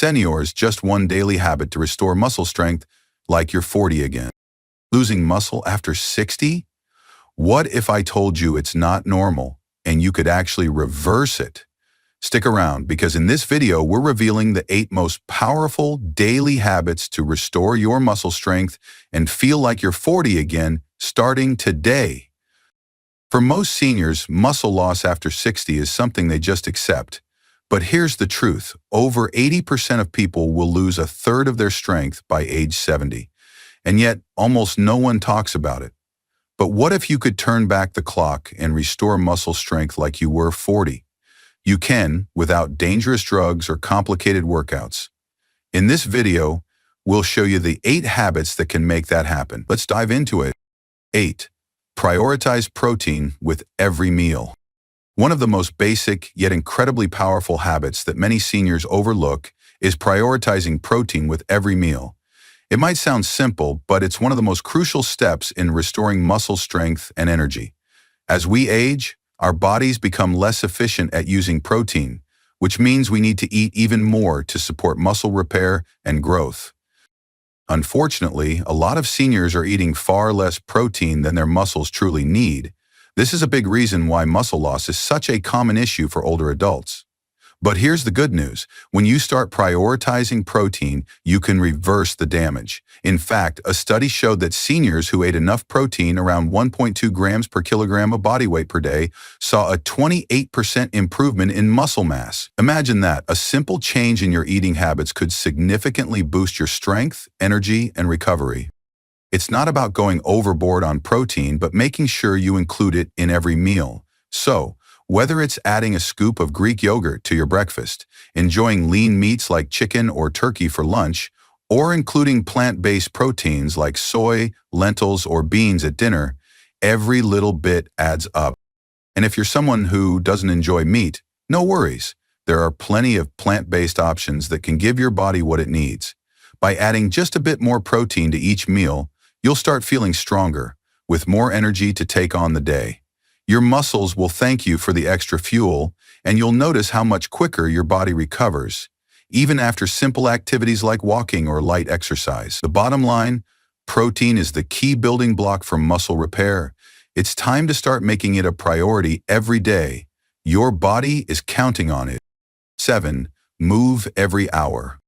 Seniors, just one daily habit to restore muscle strength like you're 40 again. Losing muscle after 60? What if I told you it's not normal and you could actually reverse it? Stick around because in this video, we're revealing the 8 most powerful daily habits to restore your muscle strength and feel like you're 40 again starting today. For most seniors, muscle loss after 60 is something they just accept. But here's the truth. Over 80% of people will lose a third of their strength by age 70. And yet, almost no one talks about it. But what if you could turn back the clock and restore muscle strength like you were 40? You can, without dangerous drugs or complicated workouts. In this video, we'll show you the 8 habits that can make that happen. Let's dive into it. 8. Prioritize protein with every meal. One of the most basic yet incredibly powerful habits that many seniors overlook is prioritizing protein with every meal. It might sound simple, but it's one of the most crucial steps in restoring muscle strength and energy. As we age, our bodies become less efficient at using protein, which means we need to eat even more to support muscle repair and growth. Unfortunately, a lot of seniors are eating far less protein than their muscles truly need. This is a big reason why muscle loss is such a common issue for older adults. But here's the good news. When you start prioritizing protein, you can reverse the damage. In fact, a study showed that seniors who ate enough protein, around 1.2 grams per kilogram of body weight per day, saw a 28% improvement in muscle mass. Imagine that. A simple change in your eating habits could significantly boost your strength, energy, and recovery. It's not about going overboard on protein, but making sure you include it in every meal. So, whether it's adding a scoop of Greek yogurt to your breakfast, enjoying lean meats like chicken or turkey for lunch, or including plant-based proteins like soy, lentils, or beans at dinner, every little bit adds up. And if you're someone who doesn't enjoy meat, no worries. There are plenty of plant-based options that can give your body what it needs. By adding just a bit more protein to each meal, you'll start feeling stronger, with more energy to take on the day. Your muscles will thank you for the extra fuel, and you'll notice how much quicker your body recovers, even after simple activities like walking or light exercise. The bottom line, protein is the key building block for muscle repair. It's time to start making it a priority every day. Your body is counting on it. 7. Move every hour.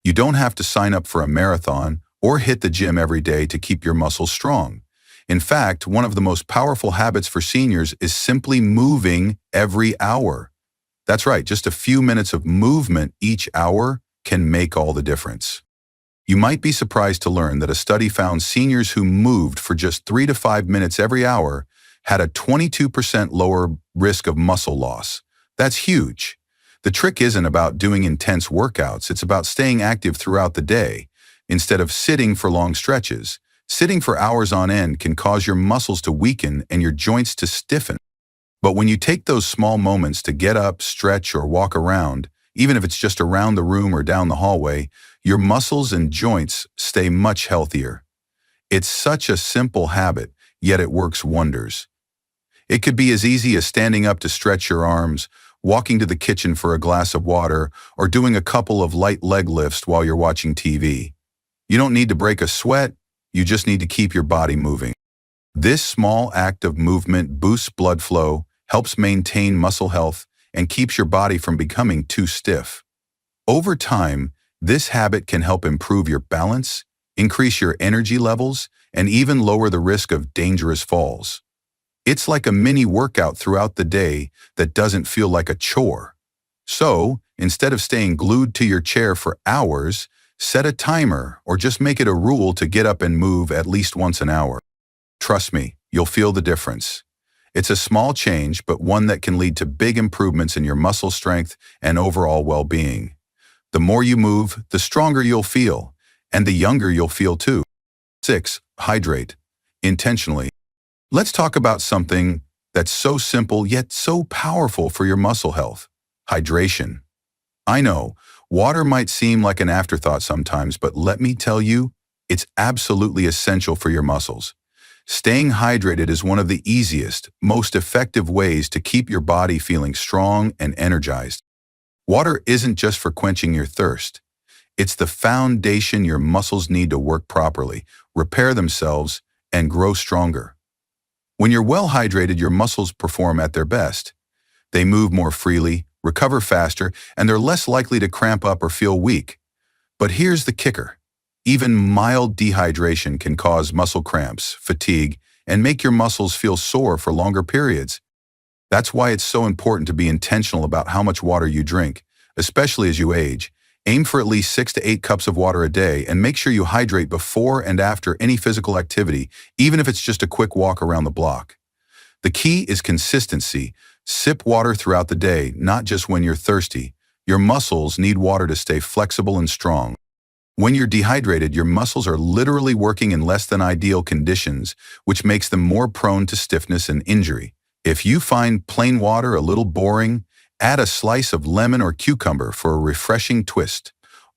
You don't have to sign up for a marathon or hit the gym every day to keep your muscles strong. In fact, one of the most powerful habits for seniors is simply moving every hour. That's right, just a few minutes of movement each hour can make all the difference. You might be surprised to learn that a study found seniors who moved for just 3 to 5 minutes every hour had a 22% lower risk of muscle loss. That's huge. The trick isn't about doing intense workouts, it's about staying active throughout the day, instead of sitting for long stretches. Sitting for hours on end can cause your muscles to weaken and your joints to stiffen. But when you take those small moments to get up, stretch, or walk around, even if it's just around the room or down the hallway, your muscles and joints stay much healthier. It's such a simple habit, yet it works wonders. It could be as easy as standing up to stretch your arms, walking to the kitchen for a glass of water, or doing a couple of light leg lifts while you're watching TV. You don't need to break a sweat. You just need to keep your body moving. This small act of movement boosts blood flow, helps maintain muscle health, and keeps your body from becoming too stiff. Over time, this habit can help improve your balance, increase your energy levels, and even lower the risk of dangerous falls. It's like a mini workout throughout the day that doesn't feel like a chore. So, instead of staying glued to your chair for hours, set a timer or just make it a rule to get up and move at least once an hour. Trust me, you'll feel the difference. It's a small change, but one that can lead to big improvements in your muscle strength and overall well-being. The more you move, the stronger you'll feel, and the younger you'll feel too. 6. Hydrate. Intentionally. Let's talk about something that's so simple yet so powerful for your muscle health. Hydration. I know, water might seem like an afterthought sometimes, but let me tell you, it's absolutely essential for your muscles. Staying hydrated is one of the easiest, most effective ways to keep your body feeling strong and energized. Water isn't just for quenching your thirst. It's the foundation your muscles need to work properly, repair themselves, and grow stronger. When you're well hydrated, your muscles perform at their best. They move more freely, recover faster, and they're less likely to cramp up or feel weak. But here's the kicker. Even mild dehydration can cause muscle cramps, fatigue, and make your muscles feel sore for longer periods. That's why it's so important to be intentional about how much water you drink, especially as you age. Aim for at least 6 to 8 cups of water a day and make sure you hydrate before and after any physical activity, even if it's just a quick walk around the block. The key is consistency. Sip water throughout the day, not just when you're thirsty. Your muscles need water to stay flexible and strong. When you're dehydrated, your muscles are literally working in less than ideal conditions, which makes them more prone to stiffness and injury. If you find plain water a little boring, add a slice of lemon or cucumber for a refreshing twist,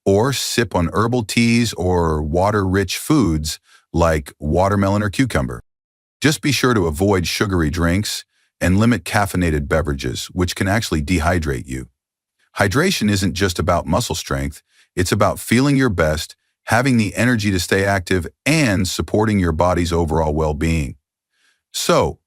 or sip on herbal teas or water-rich foods like watermelon or cucumber. Just be sure to avoid sugary drinks and limit caffeinated beverages, which can actually dehydrate you. Hydration isn't just about muscle strength, it's about feeling your best, having the energy to stay active, and supporting your body's overall well-being. So,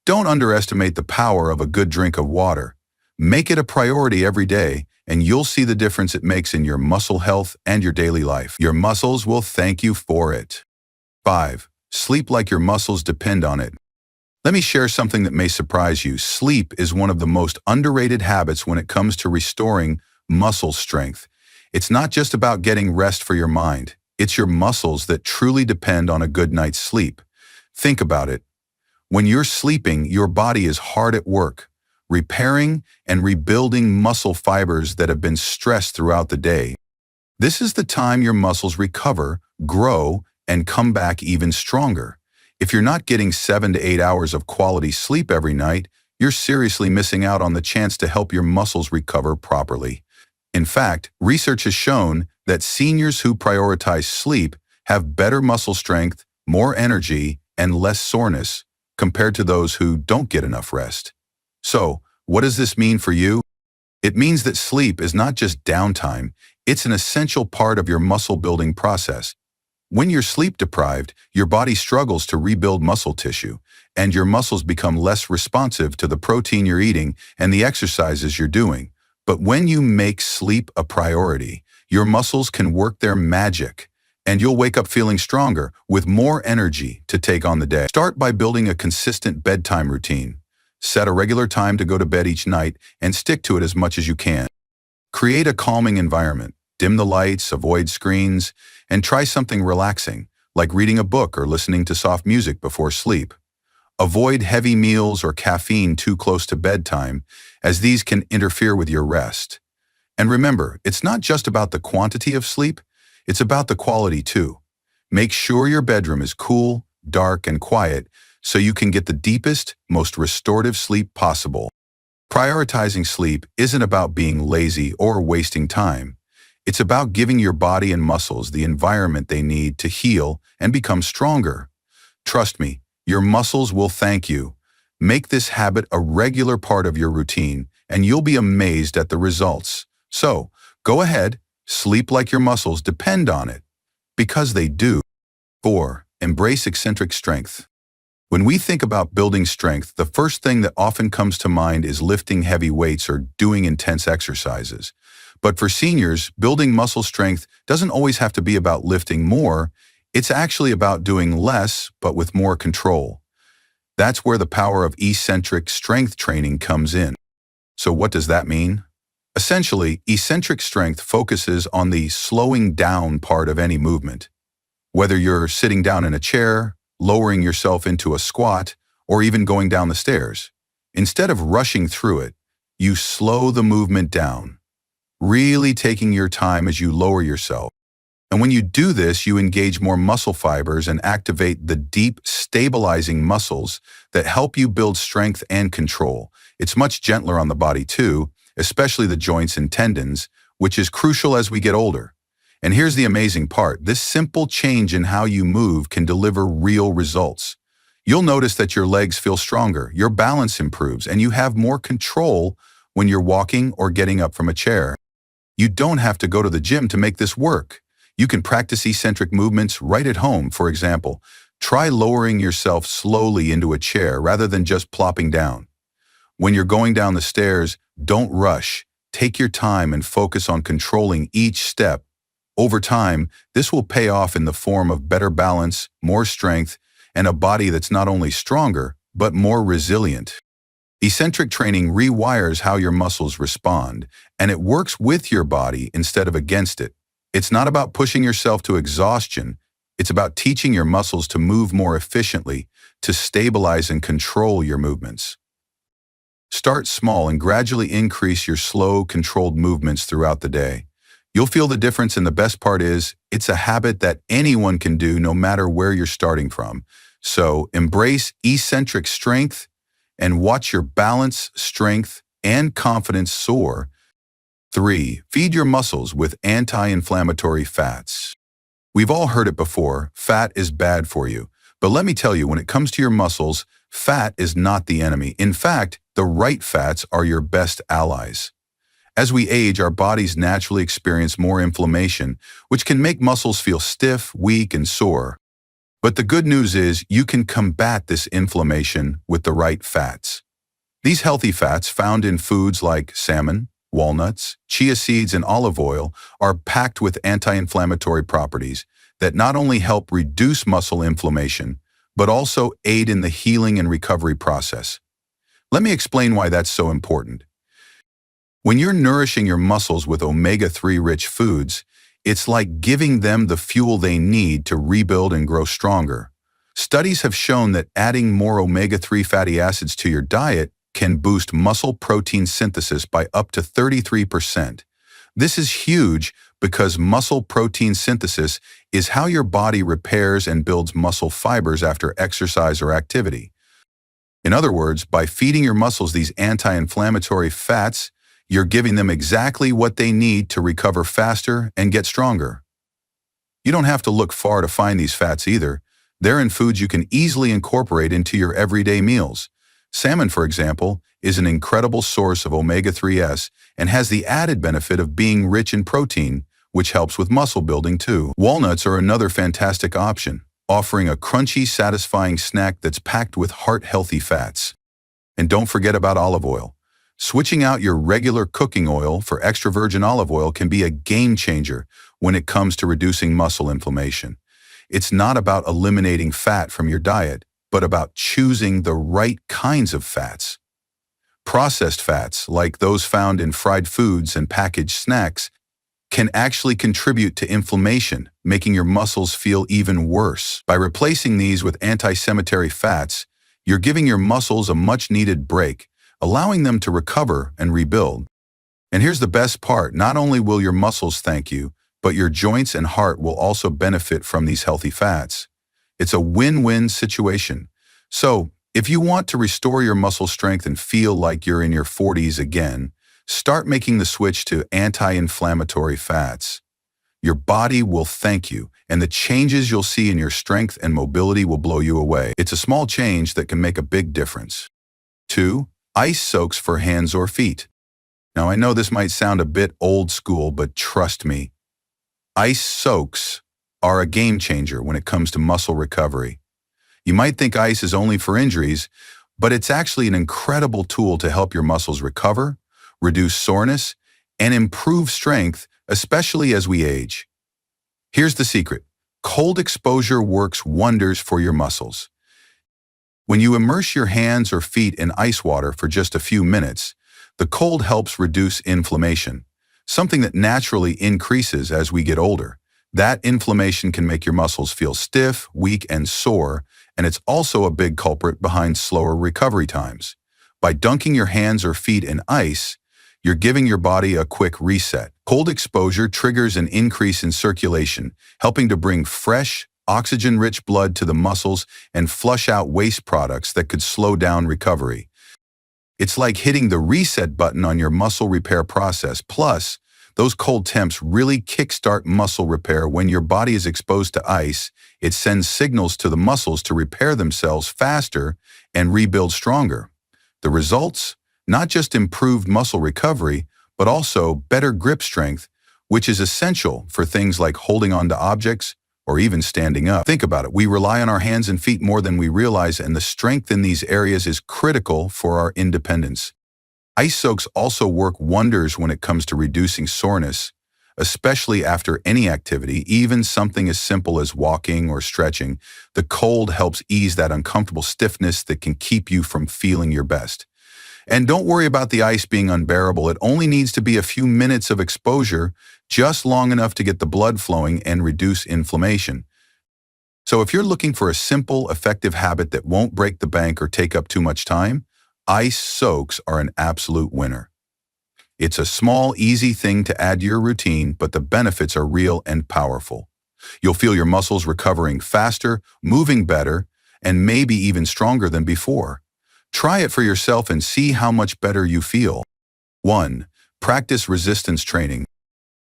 don't underestimate the power of a good drink of water. Make it a priority every day, and you'll see the difference it makes in your muscle health and your daily life. Your muscles will thank you for it. 5. Sleep like your muscles depend on it. Let me share something that may surprise you. Sleep is one of the most underrated habits when it comes to restoring muscle strength. It's not just about getting rest for your mind. It's your muscles that truly depend on a good night's sleep. Think about it. When you're sleeping, your body is hard at work, repairing and rebuilding muscle fibers that have been stressed throughout the day. This is the time your muscles recover, grow, and come back even stronger. If you're not getting 7 to 8 hours of quality sleep every night, you're seriously missing out on the chance to help your muscles recover properly. In fact, research has shown that seniors who prioritize sleep have better muscle strength, more energy, and less soreness compared to those who don't get enough rest. So, what does this mean for you? It means that sleep is not just downtime, it's an essential part of your muscle building process. When you're sleep deprived, your body struggles to rebuild muscle tissue, and your muscles become less responsive to the protein you're eating and the exercises you're doing. But when you make sleep a priority, your muscles can work their magic, and you'll wake up feeling stronger with more energy to take on the day. Start by building a consistent bedtime routine. Set a regular time to go to bed each night and stick to it as much as you can. Create a calming environment. Dim the lights, avoid screens, and try something relaxing, like reading a book or listening to soft music before sleep. Avoid heavy meals or caffeine too close to bedtime, as these can interfere with your rest. And remember, it's not just about the quantity of sleep, it's about the quality too. Make sure your bedroom is cool, dark, and quiet so you can get the deepest, most restorative sleep possible. Prioritizing sleep isn't about being lazy or wasting time. It's about giving your body and muscles the environment they need to heal and become stronger. Trust me, your muscles will thank you. Make this habit a regular part of your routine, and you'll be amazed at the results. So, go ahead, sleep like your muscles depend on it, because they do. 4. Embrace eccentric strength. When we think about building strength, the first thing that often comes to mind is lifting heavy weights or doing intense exercises. But for seniors, building muscle strength doesn't always have to be about lifting more. It's actually about doing less, but with more control. That's where the power of eccentric strength training comes in. So what does that mean? Essentially, eccentric strength focuses on the slowing down part of any movement. Whether you're sitting down in a chair, lowering yourself into a squat, or even going down the stairs. Instead of rushing through it, you slow the movement down, really taking your time as you lower yourself. And when you do this, you engage more muscle fibers and activate the deep, stabilizing muscles that help you build strength and control. It's much gentler on the body too, especially the joints and tendons, which is crucial as we get older. And here's the amazing part. This simple change in how you move can deliver real results. You'll notice that your legs feel stronger, your balance improves, and you have more control when you're walking or getting up from a chair. You don't have to go to the gym to make this work. You can practice eccentric movements right at home. For example, try lowering yourself slowly into a chair rather than just plopping down. When you're going down the stairs, don't rush. Take your time and focus on controlling each step. Over time, this will pay off in the form of better balance, more strength, and a body that's not only stronger, but more resilient. Eccentric training rewires how your muscles respond, and it works with your body instead of against it. It's not about pushing yourself to exhaustion. It's about teaching your muscles to move more efficiently, to stabilize and control your movements. Start small and gradually increase your slow, controlled movements throughout the day. You'll feel the difference, and the best part is, it's a habit that anyone can do no matter where you're starting from. So embrace eccentric strength and watch your balance, strength, and confidence soar. 3. Feed your muscles with anti-inflammatory fats. We've all heard it before, fat is bad for you. But let me tell you, when it comes to your muscles, fat is not the enemy. In fact, the right fats are your best allies. As we age, our bodies naturally experience more inflammation, which can make muscles feel stiff, weak, and sore. But the good news is you can combat this inflammation with the right fats. These healthy fats found in foods like salmon, walnuts, chia seeds, and olive oil are packed with anti-inflammatory properties that not only help reduce muscle inflammation, but also aid in the healing and recovery process. Let me explain why that's so important. When you're nourishing your muscles with omega-3 rich foods, it's like giving them the fuel they need to rebuild and grow stronger. Studies have shown that adding more omega-3 fatty acids to your diet can boost muscle protein synthesis by up to 33%. This is huge because muscle protein synthesis is how your body repairs and builds muscle fibers after exercise or activity. In other words, by feeding your muscles these anti-inflammatory fats, you're giving them exactly what they need to recover faster and get stronger. You don't have to look far to find these fats either. They're in foods you can easily incorporate into your everyday meals. Salmon, for example, is an incredible source of omega-3s and has the added benefit of being rich in protein, which helps with muscle building too. Walnuts are another fantastic option, offering a crunchy, satisfying snack that's packed with heart-healthy fats. And don't forget about olive oil. Switching out your regular cooking oil for extra virgin olive oil can be a game changer when it comes to reducing muscle inflammation. It's not about eliminating fat from your diet, but about choosing the right kinds of fats. Processed fats, like those found in fried foods and packaged snacks, can actually contribute to inflammation, making your muscles feel even worse. By replacing these with anti-inflammatory fats, you're giving your muscles a much-needed break, allowing them to recover and rebuild. And here's the best part, not only will your muscles thank you, but your joints and heart will also benefit from these healthy fats. It's a win-win situation. So, if you want to restore your muscle strength and feel like you're in your 40s again, start making the switch to anti-inflammatory fats. Your body will thank you, and the changes you'll see in your strength and mobility will blow you away. It's a small change that can make a big difference. 2. Ice soaks for hands or feet. Now, I know this might sound a bit old school, but trust me, ice soaks are a game changer when it comes to muscle recovery. You might think ice is only for injuries, but it's actually an incredible tool to help your muscles recover, reduce soreness, and improve strength, especially as we age. Here's the secret. Cold exposure works wonders for your muscles. When you immerse your hands or feet in ice water for just a few minutes, the cold helps reduce inflammation, something that naturally increases as we get older. That inflammation can make your muscles feel stiff, weak, and sore, and it's also a big culprit behind slower recovery times. By dunking your hands or feet in ice, you're giving your body a quick reset. Cold exposure triggers an increase in circulation, helping to bring fresh, oxygen-rich blood to the muscles and flush out waste products that could slow down recovery. It's like hitting the reset button on your muscle repair process. Plus, those cold temps really kickstart muscle repair. When your body is exposed to ice, it sends signals to the muscles to repair themselves faster and rebuild stronger. The results? Not just improved muscle recovery, but also better grip strength, which is essential for things like holding onto objects or even standing up. Think about it. We rely on our hands and feet more than we realize, and the strength in these areas is critical for our independence. Ice soaks also work wonders when it comes to reducing soreness, especially after any activity, even something as simple as walking or stretching. The cold helps ease that uncomfortable stiffness that can keep you from feeling your best. And don't worry about the ice being unbearable. It only needs to be a few minutes of exposure, just long enough to get the blood flowing and reduce inflammation. So if you're looking for a simple, effective habit that won't break the bank or take up too much time, ice soaks are an absolute winner. It's a small, easy thing to add to your routine, but the benefits are real and powerful. You'll feel your muscles recovering faster, moving better, and maybe even stronger than before. Try it for yourself and see how much better you feel. 1. Practice resistance training.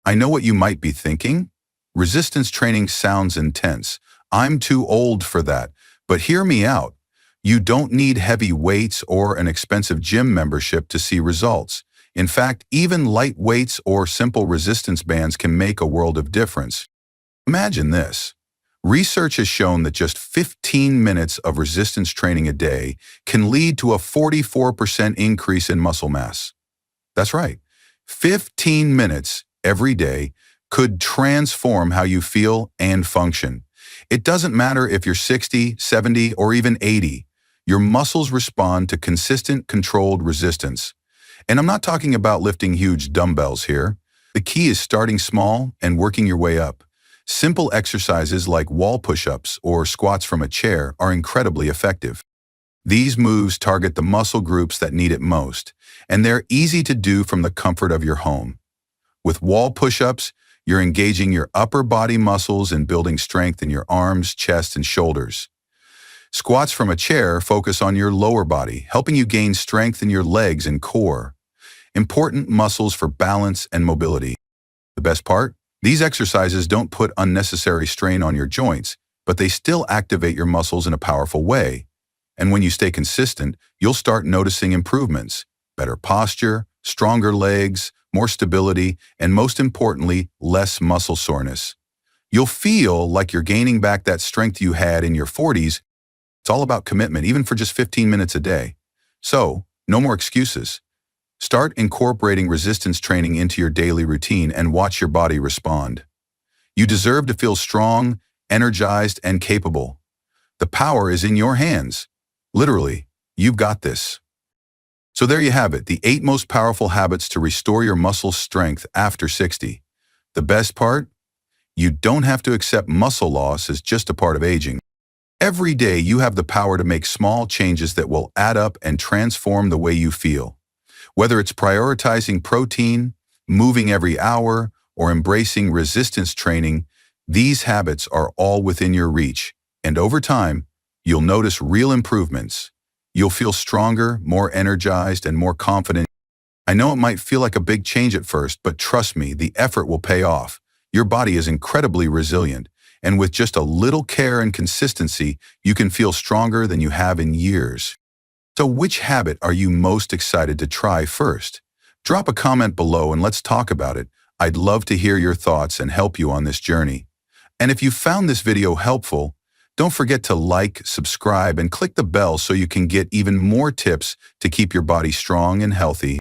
I know what you might be thinking. Resistance training sounds intense. I'm too old for that. But hear me out. You don't need heavy weights or an expensive gym membership to see results. In fact, even light weights or simple resistance bands can make a world of difference. Imagine this. Research has shown that just 15 minutes of resistance training a day can lead to a 44% increase in muscle mass. That's right. 15 minutes every day could transform how you feel and function. It doesn't matter if you're 60, 70, or even 80. Your muscles respond to consistent, controlled resistance. And I'm not talking about lifting huge dumbbells here. The key is starting small and working your way up. Simple exercises like wall push-ups or squats from a chair are incredibly effective. These moves target the muscle groups that need it most, and they're easy to do from the comfort of your home. With wall push-ups, you're engaging your upper body muscles and building strength in your arms, chest, and shoulders. Squats from a chair focus on your lower body, helping you gain strength in your legs and core. Important muscles for balance and mobility. The best part? These exercises don't put unnecessary strain on your joints, but they still activate your muscles in a powerful way. And when you stay consistent, you'll start noticing improvements. Better posture, stronger legs, more stability, and most importantly, less muscle soreness. You'll feel like you're gaining back that strength you had in your 40s. It's all about commitment, even for just 15 minutes a day. So, no more excuses. Start incorporating resistance training into your daily routine and watch your body respond. You deserve to feel strong, energized, and capable. The power is in your hands. Literally, you've got this. So there you have it, the 8 most powerful habits to restore your muscle strength after 60. The best part? You don't have to accept muscle loss as just a part of aging. Every day, you have the power to make small changes that will add up and transform the way you feel. Whether it's prioritizing protein, moving every hour, or embracing resistance training, these habits are all within your reach. And over time, you'll notice real improvements. You'll feel stronger, more energized, and more confident. I know it might feel like a big change at first, but trust me, the effort will pay off. Your body is incredibly resilient. And with just a little care and consistency, you can feel stronger than you have in years. So which habit are you most excited to try first? Drop a comment below and let's talk about it. I'd love to hear your thoughts and help you on this journey. And if you found this video helpful, don't forget to like, subscribe, and click the bell so you can get even more tips to keep your body strong and healthy.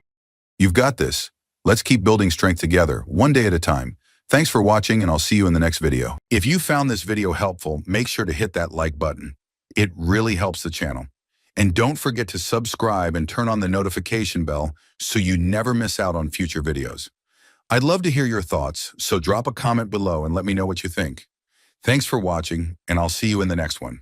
You've got this. Let's keep building strength together, one day at a time. Thanks for watching, and I'll see you in the next video. If you found this video helpful, make sure to hit that like button. It really helps the channel. And don't forget to subscribe and turn on the notification bell so you never miss out on future videos. I'd love to hear your thoughts, so drop a comment below and let me know what you think. Thanks for watching, and I'll see you in the next one.